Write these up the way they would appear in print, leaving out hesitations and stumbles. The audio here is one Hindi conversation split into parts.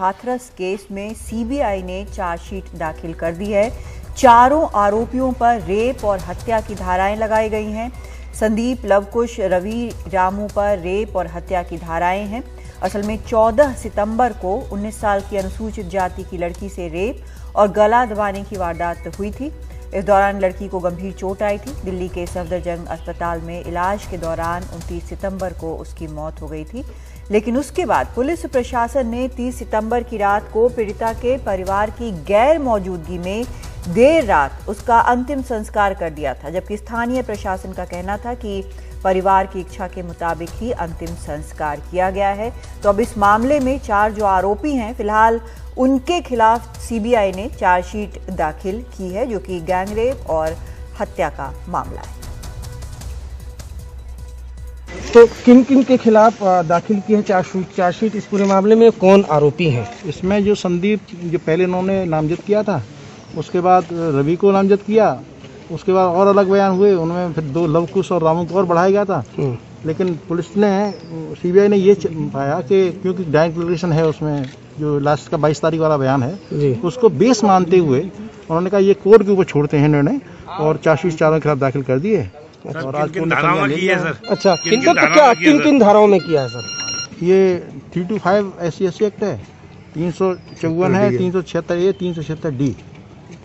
हाथरस केस में सीबीआई ने चार्जशीट दाखिल कर दी है। चारों आरोपियों पर रेप और हत्या की धाराएं लगाई गई हैं। संदीप, लवकुश, रवि, रामू पर रेप और हत्या की धाराएं हैं। असल में 14 सितंबर को 19 साल की अनुसूचित जाति की लड़की से रेप और गला दबाने की वारदात हुई थी। इस दौरान लड़की को गंभीर चोट आई थी। दिल्ली के सफदरजंग अस्पताल में इलाज के दौरान 29 सितंबर को उसकी मौत हो गई थी। लेकिन उसके बाद पुलिस प्रशासन ने 30 सितंबर की रात को पीड़िता के परिवार की गैर मौजूदगी में देर रात उसका अंतिम संस्कार कर दिया था, जबकि स्थानीय प्रशासन का कहना था कि परिवार की इच्छा के मुताबिक ही अंतिम संस्कार किया गया है। तो अब इस मामले में 4 जो आरोपी हैं, फिलहाल उनके खिलाफ सीबीआई ने चार्जशीट दाखिल की है, जो कि गैंगरेप और हत्या का मामला है। तो किन किन के खिलाफ दाखिल की है चार्जशीट? इस पूरे मामले में कौन आरोपी हैं? इसमें जो संदीप, जो पहले इन्होंने नामजद किया था, उसके बाद रवि को नामजद किया, उसके बाद और अलग बयान हुए, उनमें फिर 2 लवकुश और रामू को और बढ़ाया गया था। लेकिन पुलिस ने, सीबीआई ने ये पाया कि क्योंकि डायरेक्ट डिक्लेरेशन है उसमें, जो लास्ट का 22 तारीख वाला बयान है, उसको बेस मानते हुए उन्होंने कहा ये कोर्ट के ऊपर छोड़ते हैं निर्णय, और चार्जशीट चारों के खिलाफ दाखिल कर दिए। और आज किन धाराओं में किया है सर? अच्छा, किन धाराओं में किया है सर? ये 325 SC एक्ट है, 354 है, 376A, 376D।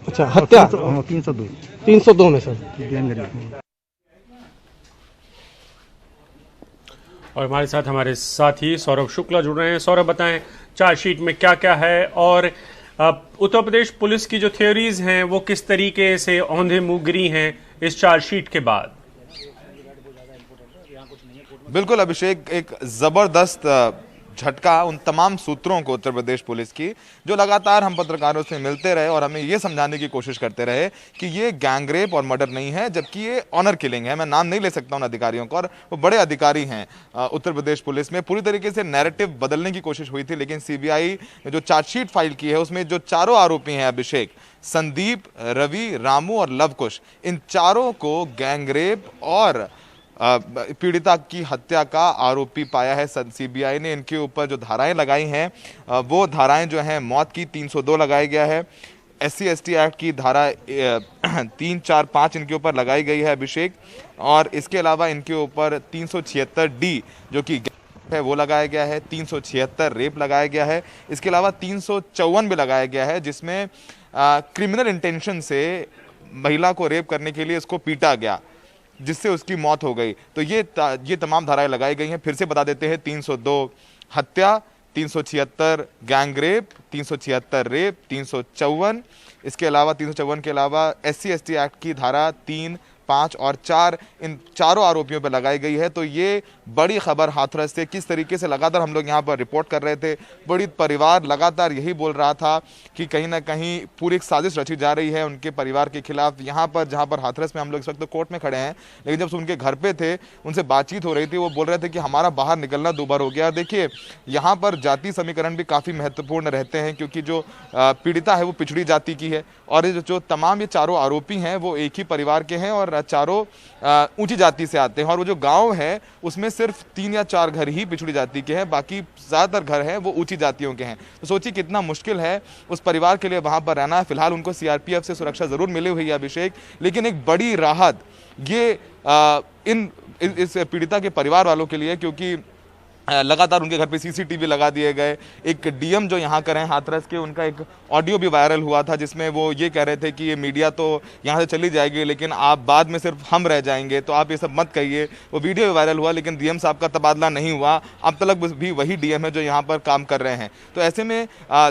अच्छा, हत्या 302 में सर। और हमारे साथ हमारे साथी सौरभ शुक्ला जुड़ रहे हैं। सौरभ, बताएं चार्जशीट में क्या क्या है, और उत्तर प्रदेश पुलिस की जो थ्योरीज हैं वो किस तरीके से औंधे मुंह गिरी हैं इस चार्जशीट के बाद? बिल्कुल अभिषेक, एक जबरदस्त झटका उन तमाम सूत्रों को उत्तर प्रदेश पुलिस की, जो लगातार हम पत्रकारों से मिलते रहे और हमें ये समझाने की कोशिश करते रहे कि ये गैंगरेप और मर्डर नहीं है, जबकि ये ऑनर किलिंग है। मैं नाम नहीं ले सकता उन अधिकारियों को, और वो बड़े अधिकारी हैं उत्तर प्रदेश पुलिस में। पूरी तरीके से नैरेटिव बदलने की कोशिश हुई थी, लेकिन सीबीआई ने जो चार्जशीट फाइल की है उसमें जो चारों आरोपी हैं, अभिषेक, संदीप, रवि, रामू और लवकुश, इन चारों को गैंगरेप और पीड़िता की हत्या का आरोपी पाया है सीबीआई ने। इनके ऊपर जो धाराएं लगाई हैं वो धाराएं जो हैं मौत की 302 लगाया गया है, SC/ST एक्ट की धारा 3, 4, 5 इनके ऊपर लगाई गई है अभिषेक, और इसके अलावा इनके ऊपर 376D जो कि है वो लगाया गया है, 376 रेप लगाया गया है, इसके अलावा 354 भी लगाया गया है, जिसमें क्रिमिनल इंटेंशन से महिला को रेप करने के लिए इसको पीटा गया, जिससे उसकी मौत हो गई। तो ये तमाम धाराएं लगाई गई हैं। फिर से बता देते हैं, 302 हत्या, 376 गैंगरेप, 376 रेप, 354, इसके अलावा 354 के अलावा SC/ST एक्ट की धारा 3, 5 और 4 इन चारों आरोपियों पर लगाई गई है। तो ये बड़ी खबर हाथरस से, किस तरीके से लगातार हम लोग यहाँ पर रिपोर्ट कर रहे थे, बड़ी परिवार लगातार यही बोल रहा था कि कहीं ना कहीं पूरी एक साजिश रची जा रही है उनके परिवार के खिलाफ। यहाँ पर जहाँ पर हाथरस में हम लोग इस वक्त तो कोर्ट में खड़े हैं, लेकिन जब उनके घर पे थे, उनसे बातचीत हो रही थी, वो बोल रहे थे कि हमारा बाहर निकलना दूभर हो गया। देखिए, यहाँ पर जाति समीकरण भी काफ़ी महत्वपूर्ण रहते हैं, क्योंकि जो पीड़िता है वो पिछड़ी जाति की है, और जो तमाम ये चारों आरोपी हैं वो एक ही परिवार के हैं और चारों ऊंची जाति से आते हैं। और वो जो गांव है उसमें सिर्फ 3 या 4 घर ही पिछड़ी जाति के हैं, बाकी ज़्यादातर घर हैं वो ऊंची जातियों के हैं। तो सोचिए कितना मुश्किल है उस परिवार के लिए वहां पर रहना। फिलहाल उनको CRPF से सुरक्षा जरूर मिली हुई है अभिषेक, लेकिन एक बड़ी राहत ये इस पीड़िता के परिवार वालों के लिए, क्योंकि लगातार उनके घर पे CCTV लगा दिए गए। एक DM जो यहाँ कर हैं हाथरस के, उनका एक ऑडियो भी वायरल हुआ था, जिसमें वो ये कह रहे थे कि ये मीडिया तो यहाँ से चली जाएगी, लेकिन आप बाद में सिर्फ हम रह जाएंगे, तो आप ये सब मत कहिए। वो वीडियो भी वायरल हुआ, लेकिन DM साहब का तबादला नहीं हुआ। अब तक भी वही DM है जो यहाँ पर काम कर रहे हैं। तो ऐसे में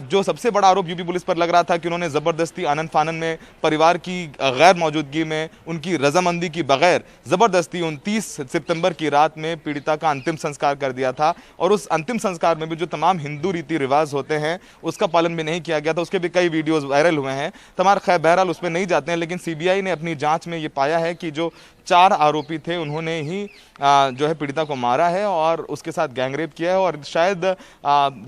जो सबसे बड़ा आरोप यूपी पुलिस पर लग रहा था कि उन्होंने ज़बरदस्ती आनन फानन में परिवार की गैर मौजूदगी में, उनकी रजामंदी की बगैर ज़बरदस्ती 29 सितंबर की रात में पीड़िता का अंतिम संस्कार कर दिया था, और उस अंतिम संस्कार में भी जो तमाम हिंदू रीति रिवाज होते हैं उसका पालन भी नहीं किया गया था। उसके भी कई वीडियोस वायरल हुए हैं। तमाम खैर बहरहाल उसमें नहीं जाते हैं, लेकिन सीबीआई ने अपनी जांच में ये पाया है कि जो 4 आरोपी थे उन्होंने ही जो है पीड़िता को मारा है और उसके साथ गैंगरेप किया है। और शायद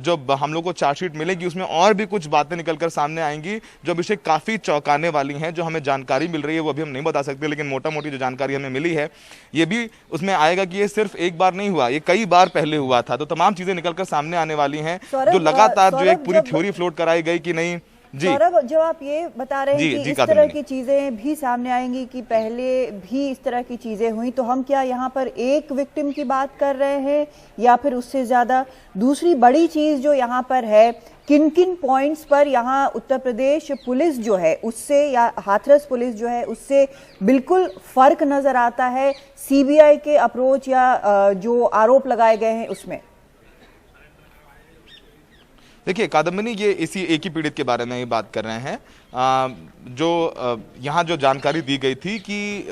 जब हम लोग को चार्जशीट मिलेगी उसमें और भी कुछ बातें निकलकर सामने आएंगी जो अभिषेक काफी चौंकाने वाली हैं। जो हमें जानकारी मिल रही है वो अभी हम नहीं बता सकते, लेकिन मोटा मोटी जो जानकारी हमें मिली है ये भी उसमें आएगा कि ये सिर्फ एक बार नहीं हुआ, ये कई बार पहले हुआ था। तो तमाम चीजें निकलकर सामने आने वाली हैं जो लगातार जो एक पूरी थ्योरी फ्लोट कराई गई कि नहीं जी। सौरभ, जो आप ये बता रहे हैं कि इस तरह की चीजें भी सामने आएंगी कि पहले भी इस तरह की चीजें हुई, तो हम क्या यहाँ पर एक विक्टिम की बात कर रहे हैं या फिर उससे ज्यादा? दूसरी बड़ी चीज जो यहाँ पर है, किन किन पॉइंट्स पर यहाँ उत्तर प्रदेश पुलिस जो है उससे या हाथरस पुलिस जो है उससे बिल्कुल फर्क नजर आता है सीबीआई के अप्रोच या जो आरोप लगाए गए हैं उसमें? देखिए कादम्बिनी, ये इसी एक ही पीड़ित के बारे में ही बात कर रहे हैं। यहाँ जो जानकारी दी गई थी कि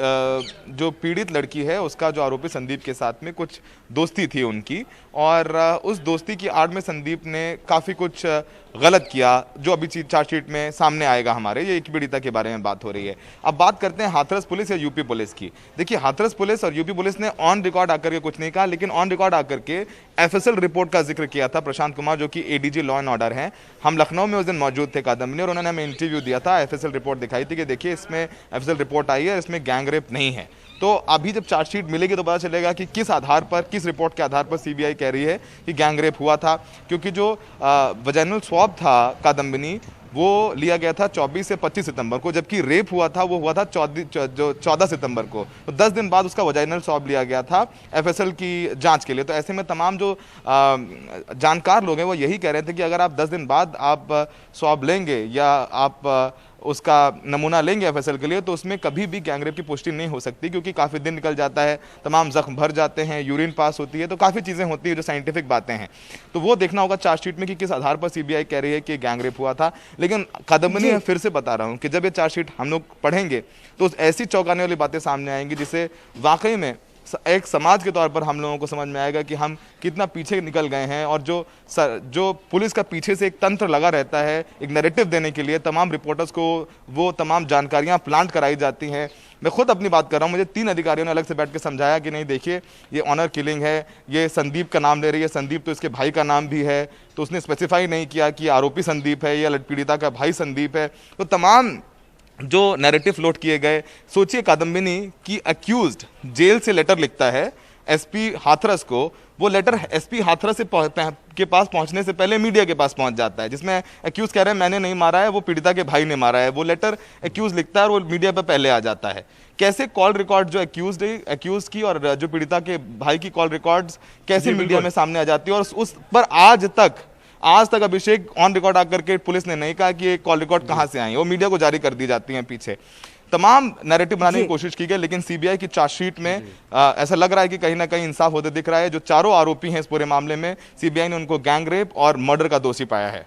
जो पीड़ित लड़की है उसका जो आरोपी संदीप के साथ में कुछ दोस्ती थी उनकी, और उस दोस्ती की आड़ में संदीप ने काफ़ी कुछ गलत किया जो अभी चार्जशीट में सामने आएगा हमारे। ये एक पीड़िता के बारे में बात हो रही है। अब बात करते हैं हाथरस पुलिस या यूपी पुलिस की। देखिए हाथरस पुलिस और यूपी पुलिस ने ऑन रिकॉर्ड आकर के कुछ नहीं कहा, लेकिन ऑन रिकॉर्ड आकर के एफएसएल रिपोर्ट का जिक्र किया था प्रशांत कुमार जो कि एडीजी लॉ एंड ऑर्डर हैं। हम लखनऊ में उस दिन मौजूद थे कादम्बिनी, और उन्होंने हमें इंटरव्यू दिया था। एफएसएल रिपोर्ट दिखाई थी कि देखिए इसमें एफएसएल रिपोर्ट आई है, इसमें गैंगरेप नहीं है। तो अभी जब चार्जशीट मिलेगी तो पता चलेगा कि किस आधार पर, किस रिपोर्ट के आधार पर सीबीआई कह रही है कि गैंगरेप हुआ था। क्योंकि जो वजाइनल स्वैब था कादम्बिनी वो लिया गया था 24 से 25 सितंबर को, जबकि रेप हुआ था वो हुआ था 14 सितंबर को। तो 10 दिन बाद उसका वजाइनल स्वैब लिया गया था एफएसएल की जांच के लिए। तो ऐसे में तमाम जो जानकार लोग हैं वो यही कह रहे थे कि अगर आप 10 दिन बाद आप स्वैब लेंगे या आप उसका नमूना लेंगे एफएसएल के लिए तो उसमें कभी भी गैंगरेप की पुष्टि नहीं हो सकती, क्योंकि काफ़ी दिन निकल जाता है, तमाम जख्म भर जाते हैं, यूरिन पास होती है, तो काफ़ी चीज़ें होती है जो साइंटिफिक बातें हैं। तो वो देखना होगा चार्जशीट में कि किस आधार पर सीबीआई कह रही है कि गैंगरेप हुआ था। लेकिन कादम्बिनी, मैं फिर से बता रहा हूँ कि जब ये चार्जशीट हम लोग पढ़ेंगे तो ऐसी चौंकाने वाली बातें सामने आएंगी जिससे वाकई में एक समाज के तौर पर हम लोगों को समझ में आएगा कि हम कितना पीछे निकल गए हैं। और जो पुलिस का पीछे से एक तंत्र लगा रहता है एक नैरेटिव देने के लिए, तमाम रिपोर्टर्स को वो तमाम जानकारियां प्लांट कराई जाती हैं। मैं खुद अपनी बात कर रहा हूं, मुझे 3 अधिकारियों ने अलग से बैठ के समझाया कि नहीं देखिए ये ऑनर किलिंग है, ये संदीप का नाम ले रही है, संदीप तो इसके भाई का नाम भी है, तो उसने स्पेसिफाई नहीं किया कि आरोपी संदीप है या पीड़िता का भाई संदीप है। तो तमाम जो नैरेटिव फ्लोट किए गए, सोचिए कादम्बिनी की अक्यूज्ड जेल से लेटर लिखता है एसपी हाथरस को, वो लेटर एसपी हाथरस के पास पहुंचने से पहले मीडिया के पास पहुंच जाता है, जिसमें अक्यूज कह रहे हैं मैंने नहीं मारा है, वो पीड़िता के भाई ने मारा है। वो लेटर अक्यूज लिखता है और वो मीडिया पर पहले आ जाता है। कैसे कॉल रिकॉर्ड जो अक्यूज की और जो पीड़िता के भाई की कॉल रिकॉर्ड्स कैसे मीडिया में सामने आ जाती है, और उस पर आज तक अभिषेक ऑन रिकॉर्ड आकर के पुलिस ने नहीं कहा कि ये कॉल रिकॉर्ड कहां से आई है, वो मीडिया को जारी कर दी जाती हैं पीछे। तमाम नैरेटिव बनाने की कोशिश की गई, लेकिन सीबीआई की चार्जशीट में ऐसा लग रहा है कि कहीं ना कहीं इंसाफ होते दिख रहा है। जो चारों आरोपी हैं इस पूरे मामले में, सीबीआई ने उनको गैंगरेप और मर्डर का दोषी पाया है।